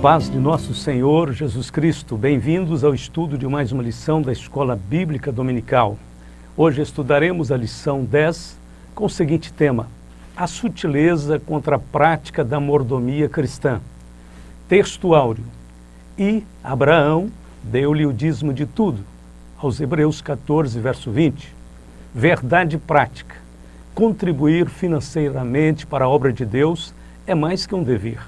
paz de nosso Senhor Jesus Cristo, bem-vindos ao estudo de mais uma lição da Escola Bíblica Dominical. Hoje estudaremos a lição 10 com o seguinte tema: a sutileza contra a prática da mordomia cristã. Texto áureo: e Abraão deu-lhe o dízimo de tudo, aos Hebreus 14, verso 20. Verdade prática: contribuir financeiramente para a obra de Deus é mais que um dever,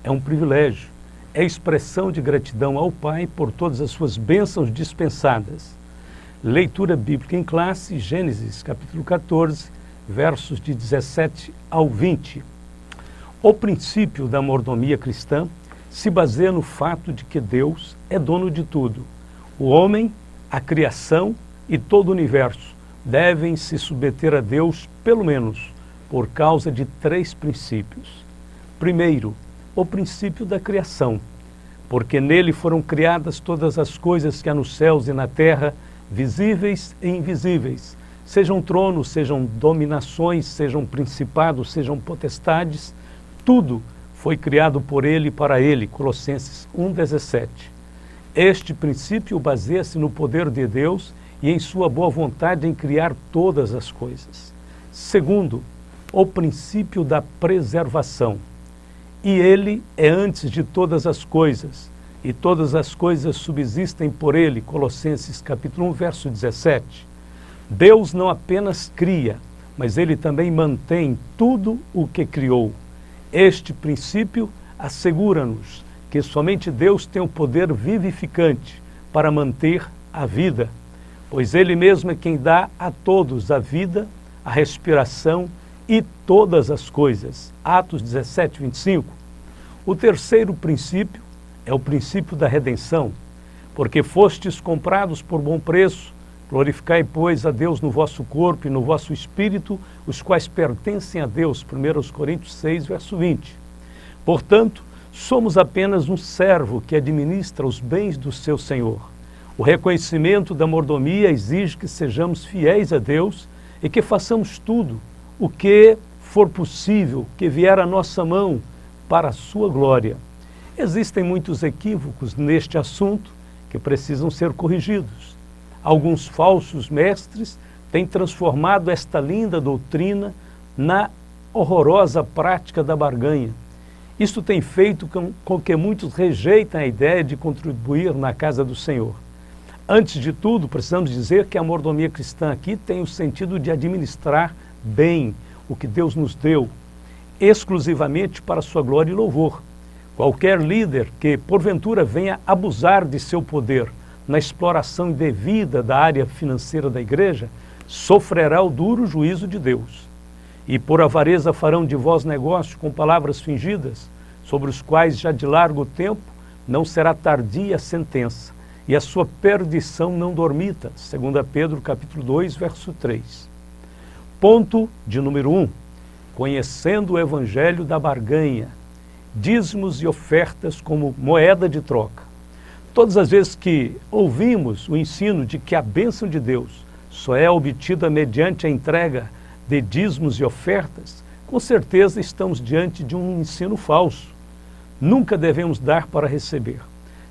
é um privilégio. É expressão de gratidão ao Pai por todas as suas bênçãos dispensadas. Leitura bíblica em classe, Gênesis capítulo 14, versos de 17 ao 20. O princípio da mordomia cristã se baseia no fato de que Deus é dono de tudo. O homem, a criação e todo o universo devem se submeter a Deus, pelo menos, por causa de 3 princípios. Primeiro, o princípio da criação, porque nele foram criadas todas as coisas que há nos céus e na terra, visíveis e invisíveis, sejam tronos, sejam dominações, sejam principados, sejam potestades, tudo foi criado por ele e para ele, Colossenses 1,17. Este princípio baseia-se no poder de Deus e em sua boa vontade em criar todas as coisas. Segundo, o princípio da preservação. E ele é antes de todas as coisas, e todas as coisas subsistem por ele, Colossenses capítulo 1, verso 17. Deus não apenas cria, mas ele também mantém tudo o que criou. Este princípio assegura-nos que somente Deus tem o poder vivificante para manter a vida, pois ele mesmo é quem dá a todos a vida, a respiração e todas as coisas. Atos 17, 25. O terceiro princípio é o princípio da redenção. Porque fostes comprados por bom preço, glorificai, pois, a Deus no vosso corpo e no vosso espírito, os quais pertencem a Deus. 1 Coríntios 6, verso 20. Portanto, somos apenas um servo que administra os bens do seu Senhor. O reconhecimento da mordomia exige que sejamos fiéis a Deus e que façamos tudo o que for possível, que vier à nossa mão, para a sua glória. Existem muitos equívocos neste assunto que precisam ser corrigidos. Alguns falsos mestres têm transformado esta linda doutrina na horrorosa prática da barganha. Isto tem feito com que muitos rejeitem a ideia de contribuir na casa do Senhor. Antes de tudo, precisamos dizer que a mordomia cristã aqui tem o sentido de administrar bem o que Deus nos deu, exclusivamente para sua glória e louvor. Qualquer líder que, porventura, venha abusar de seu poder na exploração indevida da área financeira da igreja, sofrerá o duro juízo de Deus. E por avareza farão de vós negócio com palavras fingidas, sobre os quais já de largo tempo não será tardia a sentença, e a sua perdição não dormita. 2 Pedro capítulo 2, verso 3. Ponto de número 1. Conhecendo o evangelho da barganha, dízimos e ofertas como moeda de troca. Todas as vezes que ouvimos o ensino de que a bênção de Deus só é obtida mediante a entrega de dízimos e ofertas, com certeza estamos diante de um ensino falso. Nunca devemos dar para receber.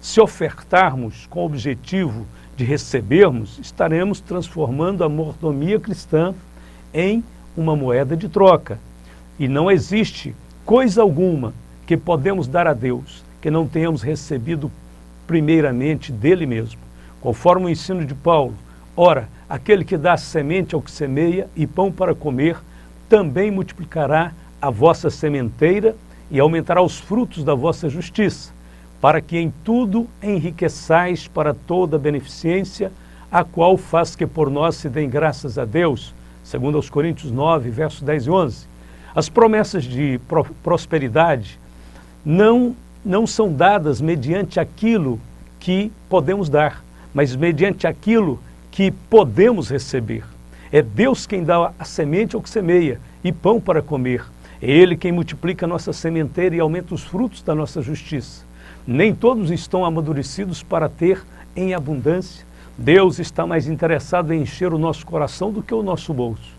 Se ofertarmos com o objetivo de recebermos, estaremos transformando a mordomia cristã em uma moeda de troca. E não existe coisa alguma que podemos dar a Deus que não tenhamos recebido primeiramente dele mesmo. Conforme o ensino de Paulo, ora, aquele que dá semente ao que semeia e pão para comer, também multiplicará a vossa sementeira e aumentará os frutos da vossa justiça, para que em tudo enriqueçais para toda a beneficência, a qual faz que por nós se deem graças a Deus, segundo aos Coríntios 9, versos 10 e 11. As promessas de prosperidade não são dadas mediante aquilo que podemos dar, mas mediante aquilo que podemos receber. É Deus quem dá a semente ao que semeia e pão para comer. É Ele quem multiplica a nossa sementeira e aumenta os frutos da nossa justiça. Nem todos estão amadurecidos para ter em abundância. Deus está mais interessado em encher o nosso coração do que o nosso bolso.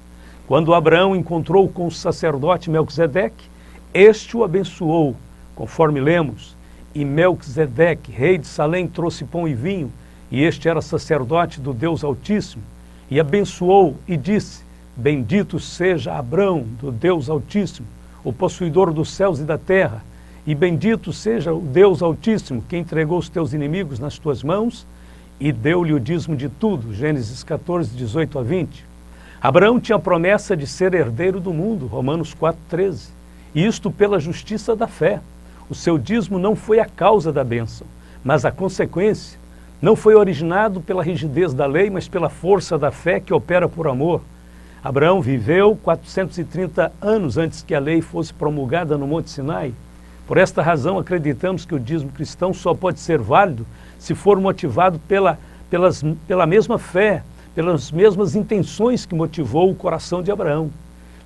Quando Abraão encontrou com o sacerdote Melquisedeque, este o abençoou, conforme lemos, E Melquisedeque, rei de Salém, trouxe pão e vinho, e este era sacerdote do Deus Altíssimo, e abençoou e disse: Bendito seja Abrão, do Deus Altíssimo, o possuidor dos céus e da terra, e bendito seja o Deus Altíssimo, que entregou os teus inimigos nas tuas mãos, e deu-lhe o dízimo de tudo. Gênesis 14, 18 a 20. Abraão tinha a promessa de ser herdeiro do mundo, Romanos 4, 13, e isto pela justiça da fé. O seu dízimo não foi a causa da bênção, mas a consequência. Não foi originado pela rigidez da lei, mas pela força da fé que opera por amor. Abraão viveu 430 anos antes que a lei fosse promulgada no Monte Sinai. Por esta razão, acreditamos que o dízimo cristão só pode ser válido se for motivado pela mesma fé, pelas mesmas intenções que motivou o coração de Abraão.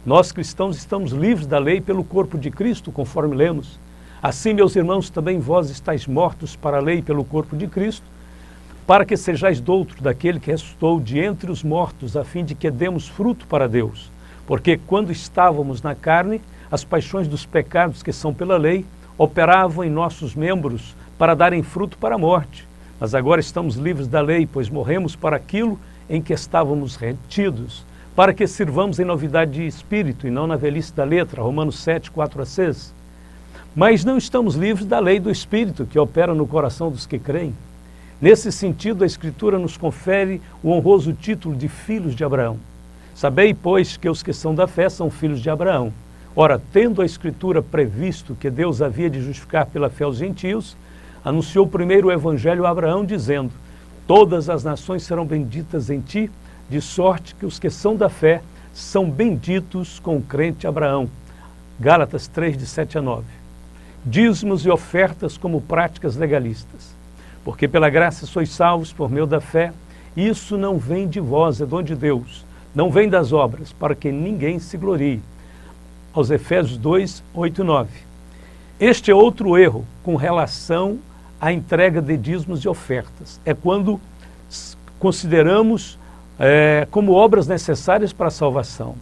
Nós cristãos estamos livres da lei pelo corpo de Cristo, conforme lemos. Assim, meus irmãos, também vós estáis mortos para a lei pelo corpo de Cristo, para que sejais doutro daquele que ressuscitou de entre os mortos, a fim de que demos fruto para Deus. Porque quando estávamos na carne, as paixões dos pecados que são pela lei operavam em nossos membros para darem fruto para a morte. Mas agora estamos livres da lei, pois morremos para aquilo em que estávamos retidos, para que sirvamos em novidade de espírito e não na velhice da letra. Romanos 7, 4 a 6. Mas não estamos livres da lei do Espírito, que opera no coração dos que creem. Nesse sentido, a Escritura nos confere o honroso título de filhos de Abraão. Sabei, pois, que os que são da fé são filhos de Abraão. Ora, tendo a Escritura previsto que Deus havia de justificar pela fé os gentios, anunciou primeiro o Evangelho a Abraão, dizendo: Todas as nações serão benditas em ti, de sorte que os que são da fé são benditos com o crente Abraão. Gálatas 3, de 7 a 9. Dízimos e ofertas como práticas legalistas. Porque pela graça sois salvos por meio da fé, isso não vem de vós, é dom de Deus, não vem das obras, para que ninguém se glorie. Aos Efésios 2, 8 e 9. Este é outro erro com relação à entrega de dízimos e ofertas. É quando consideramos como obras necessárias para a salvação.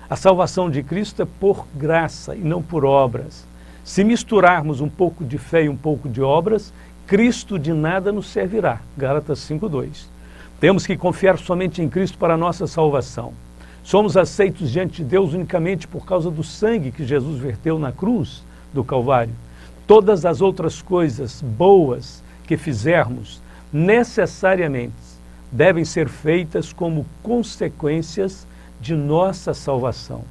A salvação de Cristo é por graça e não por obras. Se misturarmos um pouco de fé e um pouco de obras, Cristo de nada nos servirá. Gálatas 5:2. Temos que confiar somente em Cristo para a nossa salvação. Somos aceitos diante de Deus unicamente por causa do sangue que Jesus verteu na cruz do Calvário. Todas as outras coisas boas que fizermos necessariamente devem ser feitas como consequências de nossa salvação.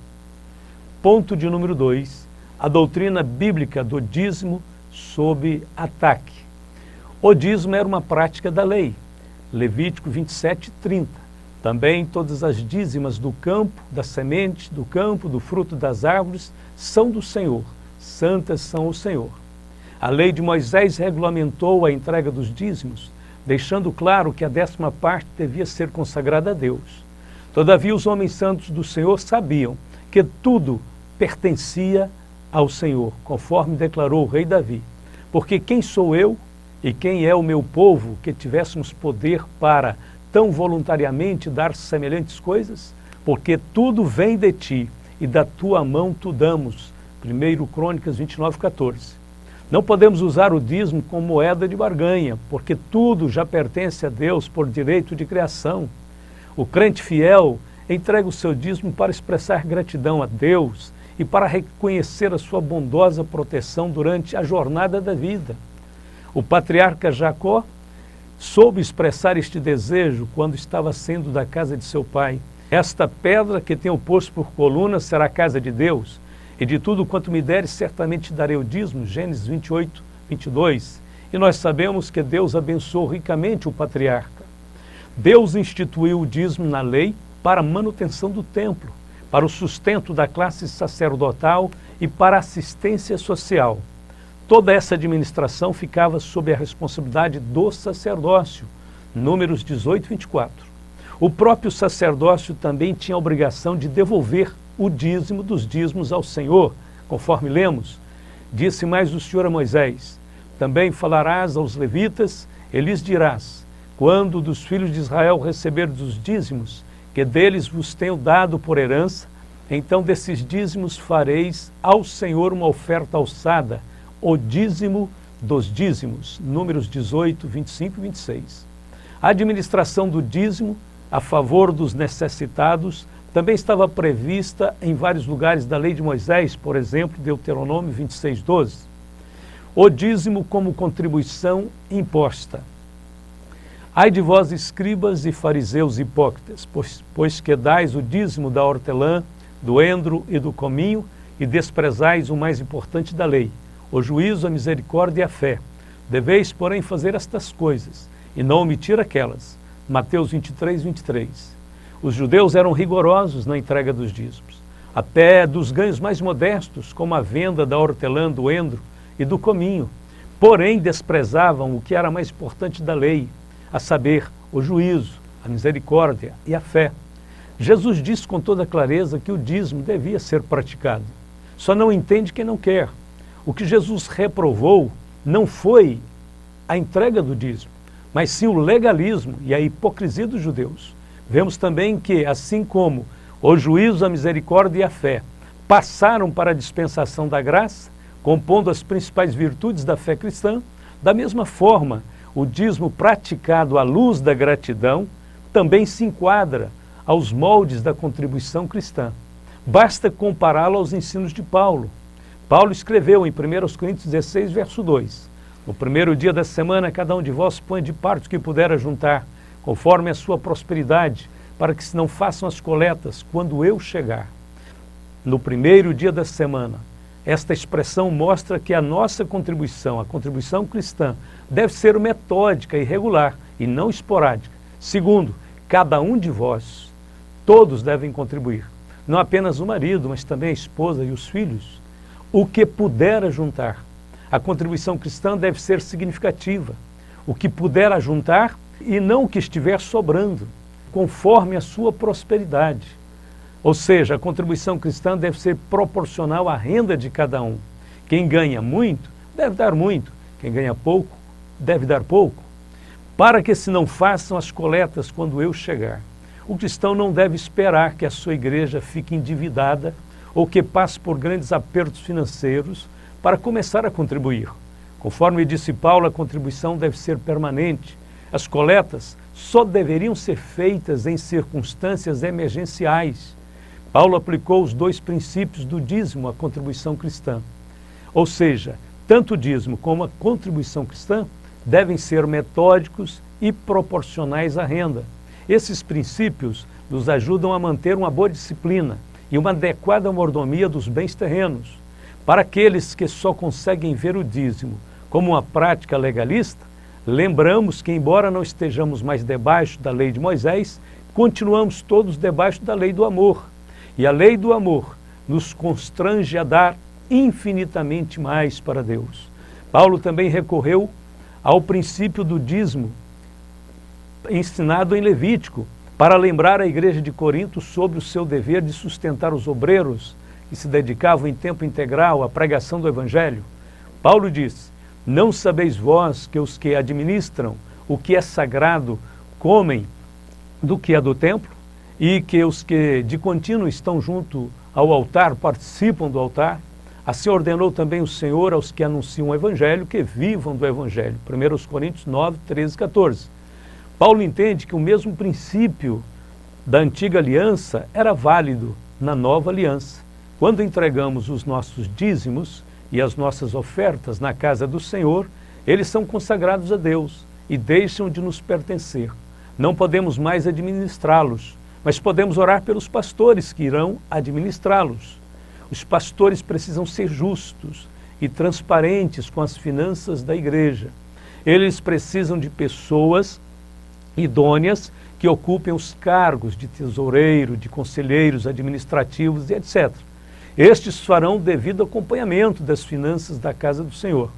Ponto de número 2. A doutrina bíblica do dízimo sob ataque. O dízimo era uma prática da lei. Levítico 27, 30. Também todas as dízimas do campo, das sementes do campo, do fruto das árvores, são do Senhor. Santas são o Senhor. A lei de Moisés regulamentou a entrega dos dízimos, deixando claro que a 10ª parte devia ser consagrada a Deus. Todavia, os homens santos do Senhor sabiam que tudo pertencia ao Senhor, conforme declarou o rei Davi. Porque quem sou eu e quem é o meu povo que tivéssemos poder para tão voluntariamente dar semelhantes coisas? Porque tudo vem de ti e da tua mão tu damos. 1 Crônicas 29, 14. Não podemos usar o dízimo como moeda de barganha, porque tudo já pertence a Deus por direito de criação. O crente fiel entrega o seu dízimo para expressar gratidão a Deus e para reconhecer a sua bondosa proteção durante a jornada da vida. O patriarca Jacó soube expressar este desejo quando estava saindo da casa de seu pai. Esta pedra que tenho posto por coluna será a casa de Deus, e de tudo quanto me deres, certamente darei o dízimo. Gênesis 28, 22. E nós sabemos que Deus abençoou ricamente o patriarca. Deus instituiu o dízimo na lei para a manutenção do templo, para o sustento da classe sacerdotal e para a assistência social. Toda essa administração ficava sob a responsabilidade do sacerdócio. Números 18, 24. O próprio sacerdócio também tinha a obrigação de devolver o dízimo dos dízimos ao Senhor, conforme lemos. Disse mais o Senhor a Moisés: também falarás aos levitas e lhes dirás: quando dos filhos de Israel receberdes os dízimos, que deles vos tenho dado por herança, então desses dízimos fareis ao Senhor uma oferta alçada, o dízimo dos dízimos, Números 18, 25 e 26. A administração do dízimo a favor dos necessitados também estava prevista em vários lugares da lei de Moisés, por exemplo, Deuteronômio 26, 12. O dízimo como contribuição imposta. Ai de vós, escribas e fariseus hipócritas, pois que dais o dízimo da hortelã, do endro e do cominho, e desprezais o mais importante da lei, o juízo, a misericórdia e a fé. Deveis, porém, fazer estas coisas, e não omitir aquelas. Mateus 23, 23. Os judeus eram rigorosos na entrega dos dízimos, até dos ganhos mais modestos, como a venda da hortelã, do endro e do cominho. Porém, desprezavam o que era mais importante da lei, a saber, o juízo, a misericórdia e a fé. Jesus disse com toda clareza que o dízimo devia ser praticado. Só não entende quem não quer. O que Jesus reprovou não foi a entrega do dízimo, mas sim o legalismo e a hipocrisia dos judeus. Vemos também que, assim como o juízo, a misericórdia e a fé passaram para a dispensação da graça, compondo as principais virtudes da fé cristã, da mesma forma, o dízimo praticado à luz da gratidão também se enquadra aos moldes da contribuição cristã. Basta compará-lo aos ensinos de Paulo. Paulo escreveu em 1 Coríntios 16, verso 2: No primeiro dia da semana, cada um de vós põe de parte o que puder ajuntar, conforme a sua prosperidade, para que se não façam as coletas quando eu chegar. No primeiro dia da semana, esta expressão mostra que a nossa contribuição, a contribuição cristã, deve ser metódica e regular, e não esporádica. Segundo, cada um de vós, todos devem contribuir. Não apenas o marido, mas também a esposa e os filhos. O que puder ajuntar. A contribuição cristã deve ser significativa. O que puder ajuntar e não o que estiver sobrando, conforme a sua prosperidade. Ou seja, a contribuição cristã deve ser proporcional à renda de cada um. Quem ganha muito, deve dar muito. Quem ganha pouco, deve dar pouco. Para que se não façam as coletas quando eu chegar. O cristão não deve esperar que a sua igreja fique endividada ou que passe por grandes apertos financeiros para começar a contribuir. Conforme disse Paulo, a contribuição deve ser permanente. As coletas só deveriam ser feitas em circunstâncias emergenciais. Paulo aplicou os dois princípios do dízimo à contribuição cristã. Ou seja, tanto o dízimo como a contribuição cristã devem ser metódicos e proporcionais à renda. Esses princípios nos ajudam a manter uma boa disciplina e uma adequada mordomia dos bens terrenos. Para aqueles que só conseguem ver o dízimo como uma prática legalista, lembramos que, embora não estejamos mais debaixo da lei de Moisés, continuamos todos debaixo da lei do amor. E a lei do amor nos constrange a dar infinitamente mais para Deus. Paulo também recorreu ao princípio do dízimo ensinado em Levítico, para lembrar a igreja de Corinto sobre o seu dever de sustentar os obreiros que se dedicavam em tempo integral à pregação do Evangelho. Paulo diz: Não sabeis vós que os que administram o que é sagrado comem do que é do templo, e que os que de contínuo estão junto ao altar participam do altar? Assim ordenou também o Senhor aos que anunciam o Evangelho que vivam do Evangelho. 1 Coríntios 9, 13 e 14. Paulo entende que o mesmo princípio da antiga aliança era válido na nova aliança. Quando entregamos os nossos dízimos e as nossas ofertas na casa do Senhor, eles são consagrados a Deus e deixam de nos pertencer. Não podemos mais administrá-los, mas podemos orar pelos pastores que irão administrá-los. Os pastores precisam ser justos e transparentes com as finanças da igreja. Eles precisam de pessoas idôneas que ocupem os cargos de tesoureiro, de conselheiros administrativos e etc. Estes farão o devido acompanhamento das finanças da casa do Senhor.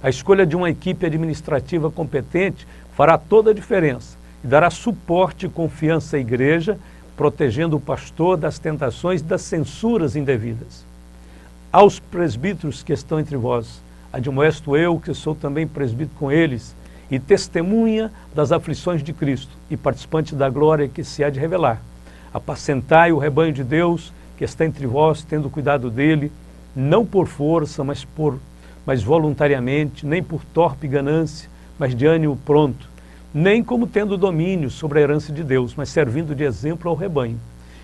A escolha de uma equipe administrativa competente fará toda a diferença e dará suporte e confiança à igreja, protegendo o pastor das tentações e das censuras indevidas. Aos presbíteros que estão entre vós, admoesto eu, que sou também presbítero com eles, e testemunha das aflições de Cristo, e participante da glória que se há de revelar. Apacentai o rebanho de Deus, que está entre vós, tendo cuidado dele, não por força, mas por mas voluntariamente, nem por torpe ganância, mas de ânimo pronto, nem como tendo domínio sobre a herança de Deus, mas servindo de exemplo ao rebanho.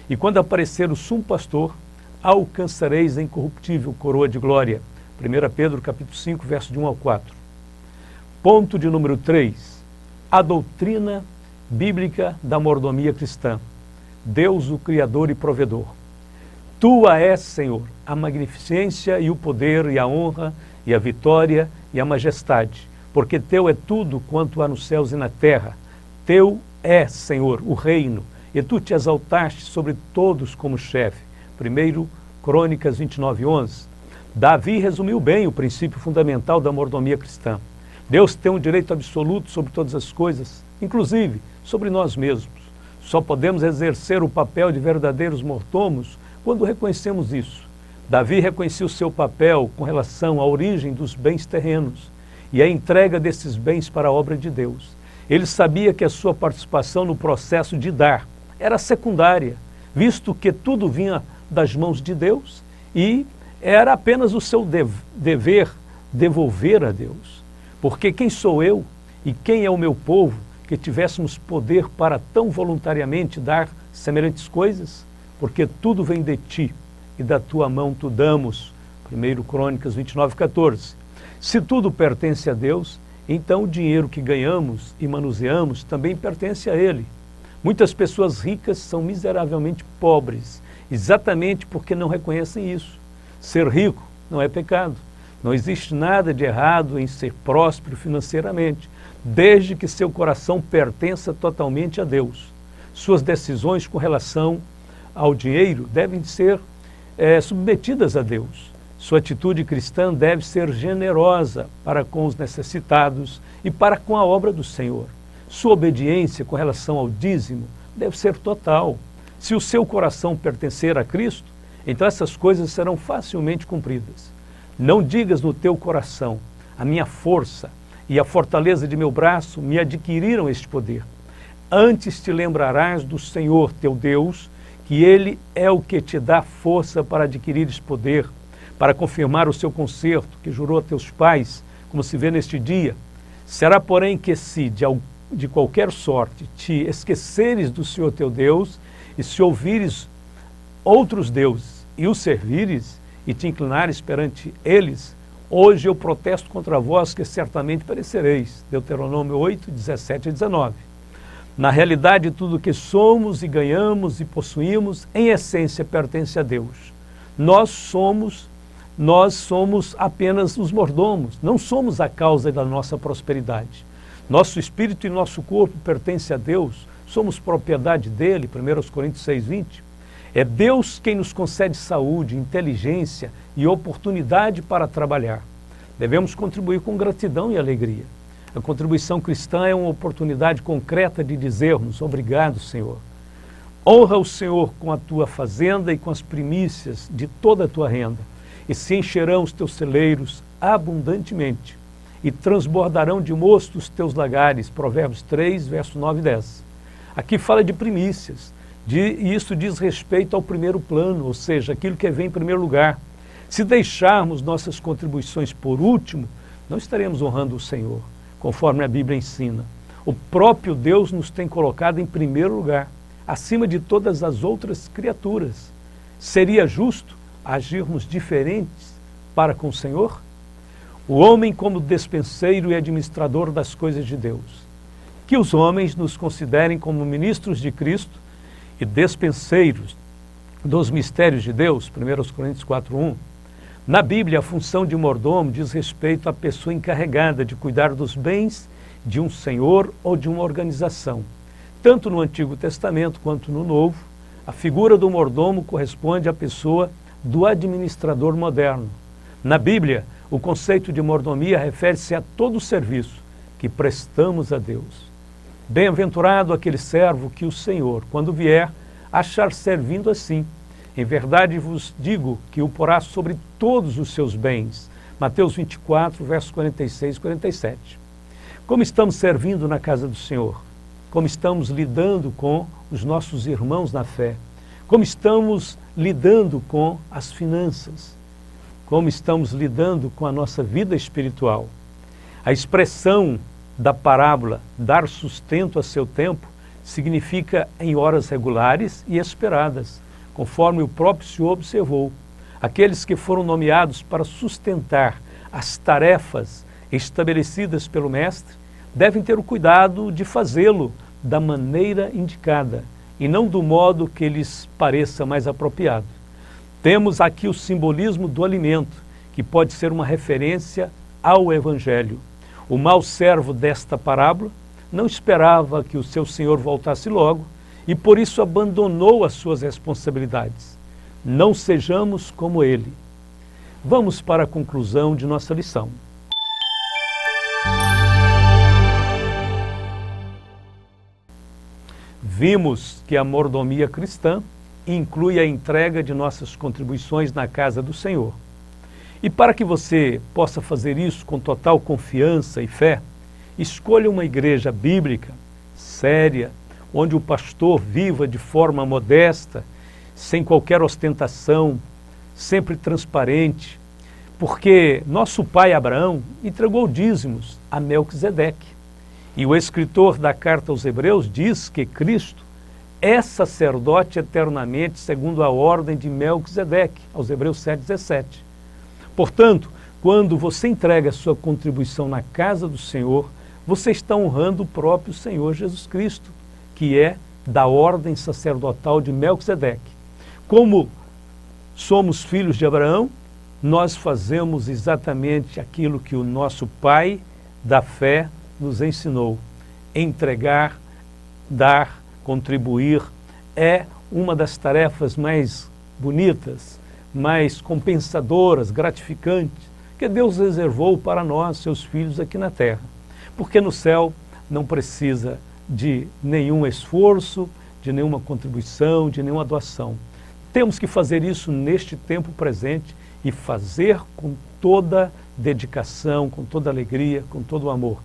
E quando aparecer o sumo pastor, alcançareis a incorruptível coroa de glória. 1 Pedro capítulo 5, verso de 1 ao 4. Ponto de número 3. A doutrina bíblica da mordomia cristã. Deus, o Criador e Provedor. Tua és, Senhor, a magnificência e o poder e a honra e a vitória e a majestade, porque teu é tudo quanto há nos céus e na terra. Teu é, Senhor, o reino, e tu te exaltaste sobre todos como chefe. 1 Crônicas 29:11. Davi resumiu bem o princípio fundamental da mordomia cristã. Deus tem um direito absoluto sobre todas as coisas, inclusive sobre nós mesmos. Só podemos exercer o papel de verdadeiros mordomos quando reconhecemos isso. Davi reconhecia o seu papel com relação à origem dos bens terrenos e a entrega desses bens para a obra de Deus. Ele sabia que a sua participação no processo de dar era secundária, visto que tudo vinha das mãos de Deus e era apenas o seu dever devolver a Deus. Porque quem sou eu e quem é o meu povo que tivéssemos poder para tão voluntariamente dar semelhantes coisas? Porque tudo vem de ti e da tua mão tu damos. 1 Crônicas 29:14. Se tudo pertence a Deus, então o dinheiro que ganhamos e manuseamos também pertence a Ele. Muitas pessoas ricas são miseravelmente pobres, exatamente porque não reconhecem isso. Ser rico não é pecado. Não existe nada de errado em ser próspero financeiramente, desde que seu coração pertença totalmente a Deus. Suas decisões com relação ao dinheiro devem ser submetidas a Deus. Sua atitude cristã deve ser generosa para com os necessitados e para com a obra do Senhor. Sua obediência com relação ao dízimo deve ser total. Se o seu coração pertencer a Cristo, então essas coisas serão facilmente cumpridas. Não digas no teu coração, a minha força e a fortaleza de meu braço me adquiriram este poder. Antes te lembrarás do Senhor teu Deus, que Ele é o que te dá força para adquirir esse poder, para confirmar o seu concerto que jurou a teus pais, como se vê neste dia. Será, porém, que se de qualquer sorte te esqueceres do Senhor teu Deus, e se ouvires outros deuses e os servires, e te inclinares perante eles, hoje eu protesto contra vós que certamente perecereis. Deuteronômio 8, 17 e 19. Na realidade, tudo que somos e ganhamos e possuímos, em essência, pertence a Deus. Nós somos apenas os mordomos, não somos a causa da nossa prosperidade. Nosso espírito e nosso corpo pertencem a Deus, somos propriedade dele, 1 Coríntios 6:20. É Deus quem nos concede saúde, inteligência e oportunidade para trabalhar. Devemos contribuir com gratidão e alegria. A contribuição cristã é uma oportunidade concreta de dizermos: obrigado, Senhor. Honra o Senhor com a tua fazenda e com as primícias de toda a tua renda, e se encherão os teus celeiros abundantemente, e transbordarão de mosto os teus lagares. Provérbios 3, verso 9 e 10. Aqui fala de primícias, e isso diz respeito ao primeiro plano, ou seja, aquilo que vem em primeiro lugar. Se deixarmos nossas contribuições por último, não estaremos honrando o Senhor, conforme a Bíblia ensina. O próprio Deus nos tem colocado em primeiro lugar, acima de todas as outras criaturas. Seria justo agirmos diferentes para com o Senhor? O homem como despenseiro e administrador das coisas de Deus. Que os homens nos considerem como ministros de Cristo e despenseiros dos mistérios de Deus, 1 Coríntios 4:1. Na Bíblia, a função de mordomo diz respeito à pessoa encarregada de cuidar dos bens de um senhor ou de uma organização. Tanto no Antigo Testamento quanto no Novo, a figura do mordomo corresponde à pessoa do administrador moderno. Na Bíblia, o conceito de mordomia refere-se a todo o serviço que prestamos a Deus. Bem-aventurado aquele servo que o Senhor, quando vier, achar servindo assim. Em verdade vos digo que o porá sobre todos os seus bens. Mateus 24, versos 46 e 47. Como estamos servindo na casa do Senhor? Como estamos lidando com os nossos irmãos na fé? Como estamos lidando com as finanças? como estamos lidando com a nossa vida espiritual. A expressão da parábola, dar sustento a seu tempo, significa em horas regulares e esperadas, conforme o próprio Senhor observou. Aqueles que foram nomeados para sustentar as tarefas estabelecidas pelo Mestre devem ter o cuidado de fazê-lo da maneira indicada e não do modo que lhes pareça mais apropriado. Temos aqui o simbolismo do alimento, que pode ser uma referência ao Evangelho. O mau servo desta parábola não esperava que o seu senhor voltasse logo e por isso abandonou as suas responsabilidades. Não sejamos como ele. Vamos para a conclusão de nossa lição. Vimos que a mordomia cristã inclui a entrega de nossas contribuições na casa do Senhor. E para que você possa fazer isso com total confiança e fé, escolha uma igreja bíblica, séria, onde o pastor viva de forma modesta, sem qualquer ostentação, sempre transparente, porque nosso pai Abraão entregou dízimos a Melquisedeque. E o escritor da carta aos Hebreus diz que Cristo é sacerdote eternamente segundo a ordem de Melquisedeque, aos Hebreus 7,17. Portanto, quando você entrega a sua contribuição na casa do Senhor, você está honrando o próprio Senhor Jesus Cristo, que é da ordem sacerdotal de Melquisedeque. Como somos filhos de Abraão, nós fazemos exatamente aquilo que o nosso pai da fé nos ensinou. Entregar, dar, contribuir é uma das tarefas mais bonitas, mais compensadoras, gratificantes, que Deus reservou para nós, seus filhos, aqui na terra. Porque no céu não precisa de nenhum esforço, de nenhuma contribuição, de nenhuma doação. Temos que fazer isso neste tempo presente e fazer com toda dedicação, com toda alegria, com todo o amor.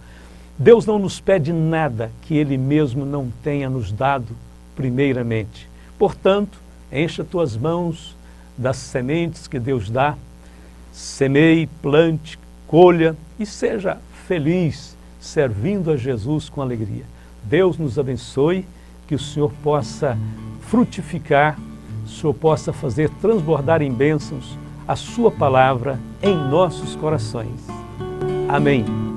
Deus não nos pede nada que Ele mesmo não tenha nos dado primeiramente. Portanto, encha tuas mãos das sementes que Deus dá, semeie, plante, colha e seja feliz servindo a Jesus com alegria. Deus nos abençoe, que o Senhor possa frutificar, o Senhor possa fazer transbordar em bênçãos a sua palavra em nossos corações. Amém.